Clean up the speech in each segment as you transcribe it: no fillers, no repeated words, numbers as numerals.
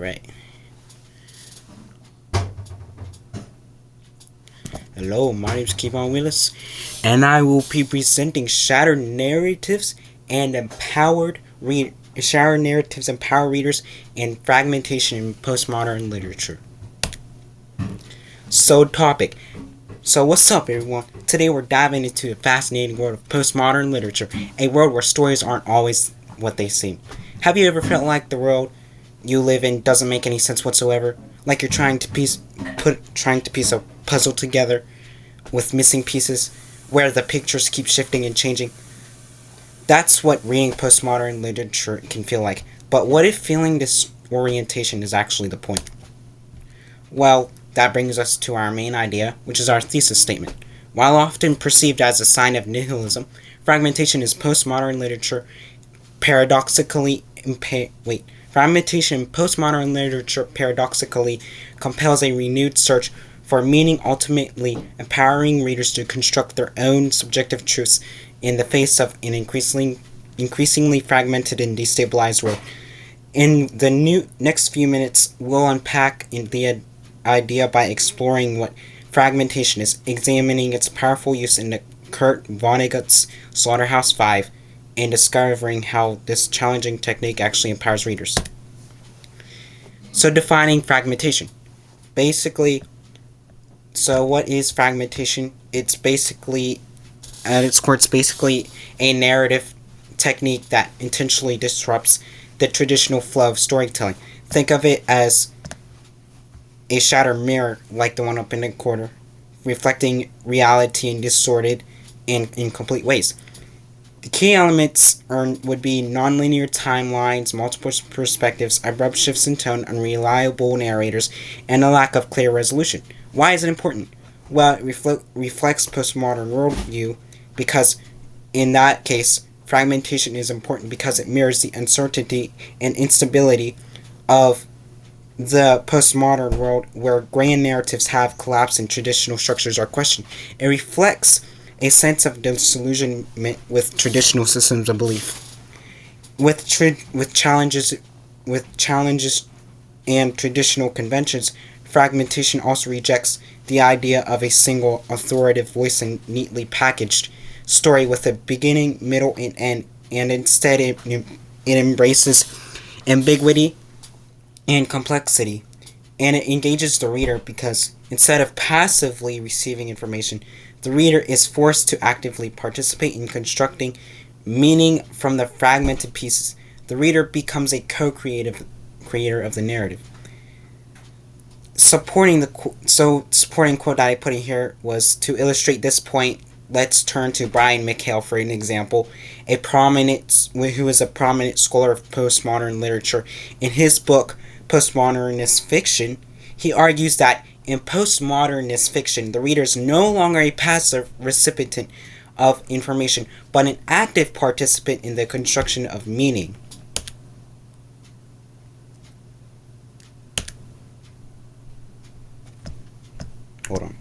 Alright. Hello, my name is Kevon Willis, and I will be presenting shattered narratives and empower readers and fragmentation in postmodern literature. So what's up, everyone? Today we're diving into the fascinating world of postmodern literature, a world where stories aren't always what they seem. Have you ever felt like the world you live in doesn't make any sense whatsoever? Like you're trying to piece a puzzle together with missing pieces, where the pictures keep shifting and changing? That's what reading postmodern literature can feel like. But what if feeling this orientation is actually the point? Well, that brings us to our main idea, which is our thesis statement. While often perceived as a sign of nihilism, fragmentation in postmodern literature paradoxically compels a renewed search for meaning, ultimately empowering readers to construct their own subjective truths in the face of an increasingly fragmented and destabilized world. In the next few minutes, we'll unpack the idea by exploring what fragmentation is, examining its powerful use in Kurt Vonnegut's Slaughterhouse-Five, and discovering how this challenging technique actually empowers readers. So, defining fragmentation. So what is fragmentation? It's basically, at its core, it's basically a narrative technique that intentionally disrupts the traditional flow of storytelling. Think of it as a shattered mirror, like the one up in the corner, reflecting reality in distorted and incomplete ways. The key elements would be nonlinear timelines, multiple perspectives, abrupt shifts in tone, unreliable narrators, and a lack of clear resolution. Why is it important? Well, it reflects postmodern worldview, because in that case, fragmentation is important because it mirrors the uncertainty and instability of the postmodern world, where grand narratives have collapsed and traditional structures are questioned. It reflects a sense of disillusionment with traditional systems of belief. With challenges and traditional conventions, fragmentation also rejects the idea of a single authoritative voice and neatly packaged story with a beginning, middle, and end, and instead it embraces ambiguity and complexity, and it engages the reader because instead of passively receiving information, the reader is forced to actively participate in constructing meaning from the fragmented pieces. The reader becomes a creator of the narrative. Supporting quote that I put in here was to illustrate this point. Let's turn to Brian McHale for an example, who is a prominent scholar of postmodern literature. In his book, Postmodernist Fiction, he argues that in postmodernist fiction, the reader is no longer a passive recipient of information, but an active participant in the construction of meaning. Hold on.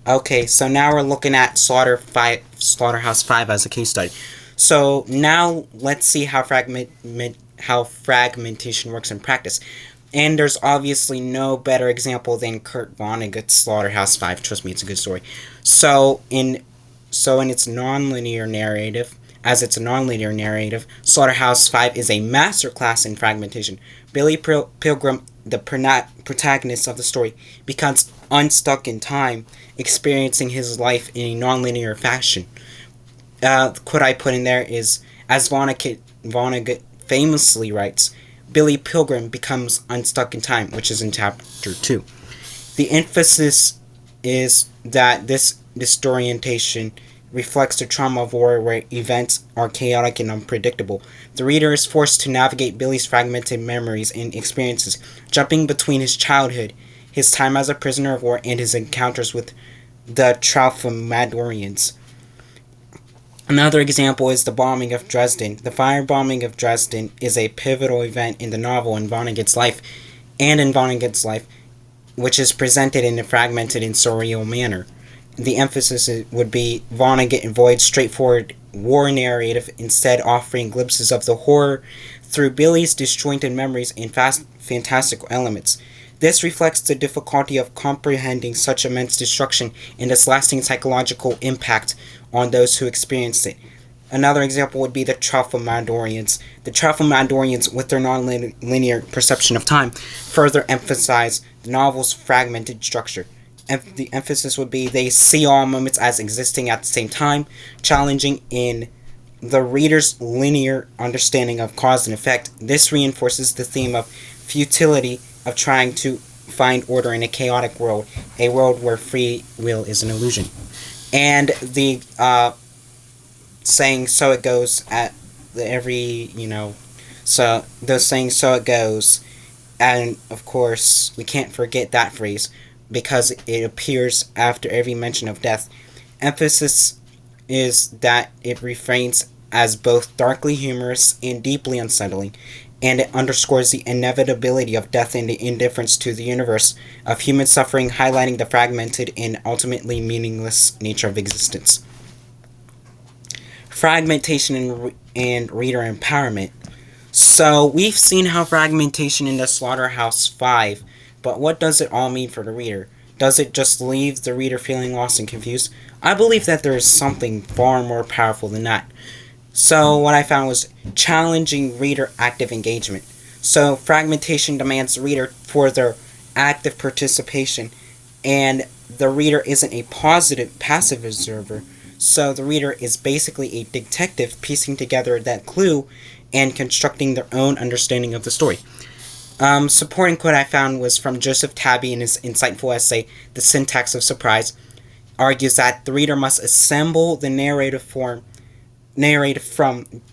Okay, so now we're looking at Slaughterhouse-Five as a case study. So now let's see how fragmentation works in practice. And there's obviously no better example than Kurt Vonnegut's Slaughterhouse-Five. Trust me, it's a good story. So in its nonlinear narrative, Slaughterhouse-Five is a masterclass in fragmentation. Billy Pilgrim, the protagonist of the story, becomes unstuck in time, experiencing his life in a nonlinear fashion. The quote I put in there is, as Vonnegut famously writes, Billy Pilgrim becomes unstuck in time, which is in chapter 2. The emphasis is that this disorientation reflects the trauma of war, where events are chaotic and unpredictable. The reader is forced to navigate Billy's fragmented memories and experiences, jumping between his childhood, his time as a prisoner of war, and his encounters with the Tralfamadorians. Another example is the bombing of Dresden. The firebombing of Dresden is a pivotal event in the novel in Vonnegut's life, which is presented in a fragmented and surreal manner. the emphasis would be Vonnegut avoids straightforward war narrative, instead offering glimpses of the horror through Billy's disjointed memories and fantastical elements. This reflects the difficulty of comprehending such immense destruction and its lasting psychological impact on those who experienced it. Another example would be the Tralfamadorians. The Tralfamadorians, with their non-linear perception of time, further emphasize the novel's fragmented structure. The emphasis would be they see all moments as existing at the same time, challenging in the reader's linear understanding of cause and effect. This reinforces the theme of futility of trying to find order in a chaotic world, a world where free will is an illusion. And the saying "so it goes" at every, so those saying "so it goes," and of course we can't forget that phrase because it appears after every mention of death. Emphasis is that it refrains as both darkly humorous and deeply unsettling, and it underscores the inevitability of death and the indifference to the universe of human suffering, highlighting the fragmented and ultimately meaningless nature of existence. Fragmentation and reader empowerment. So we've seen how fragmentation in the Slaughterhouse-Five, but what does it all mean for the reader? Does it just leave the reader feeling lost and confused? I believe that there is something far more powerful than that. So what I found was challenging reader active engagement. So fragmentation demands the reader for their active participation, and the reader isn't a passive observer. So the reader is basically a detective piecing together that clue and constructing their own understanding of the story. Supporting quote I found was from Joseph Tabby in his insightful essay, The Syntax of Surprise, argues that the reader must assemble the narrative from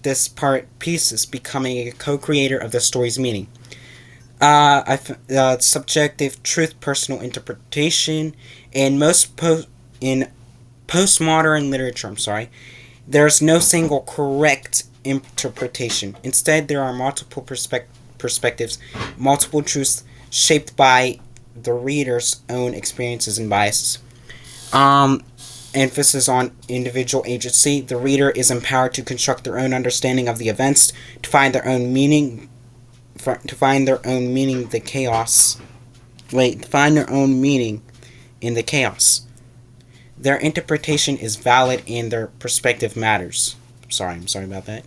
disparate pieces, becoming a co-creator of the story's meaning. Subjective truth, personal interpretation. In postmodern literature, there's no single correct interpretation. Instead, there are multiple perspectives, multiple truths shaped by the reader's own experiences and biases. Emphasis on individual agency. The reader is empowered to construct their own understanding of the events, to find their own meaning, the chaos. Find their own meaning in the chaos. Their interpretation is valid and their perspective matters. I'm sorry about that.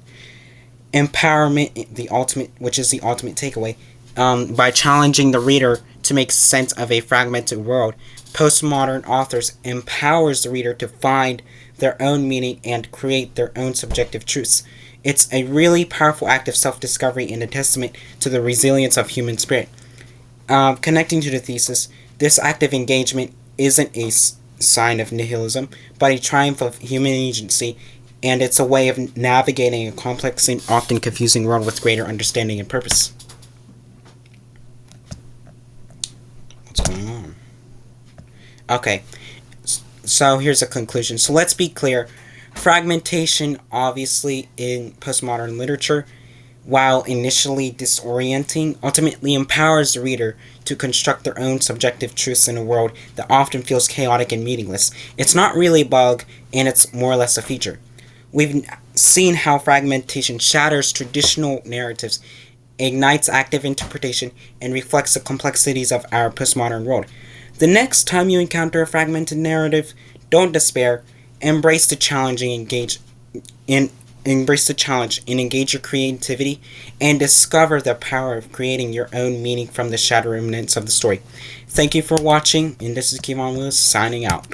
Empowerment, which is the ultimate takeaway. By challenging the reader to make sense of a fragmented world, postmodern authors empowers the reader to find their own meaning and create their own subjective truths. It's a really powerful act of self-discovery and a testament to the resilience of human spirit. Connecting to the thesis, this active engagement isn't a sign of nihilism, but a triumph of human agency, and it's a way of navigating a complex and often confusing world with greater understanding and purpose. What's going on? Okay, so here's a conclusion. So let's be clear. Fragmentation, obviously, in postmodern literature, while initially disorienting, ultimately empowers the reader to construct their own subjective truths in a world that often feels chaotic and meaningless. It's not really a bug, and it's more or less a feature. We've seen how fragmentation shatters traditional narratives, ignites active interpretation, and reflects the complexities of our postmodern world. The next time you encounter a fragmented narrative, don't despair. Embrace the challenge and engage your creativity, and discover the power of creating your own meaning from the shattered remnants of the story. Thank you for watching, and this is Kevon Lewis signing out.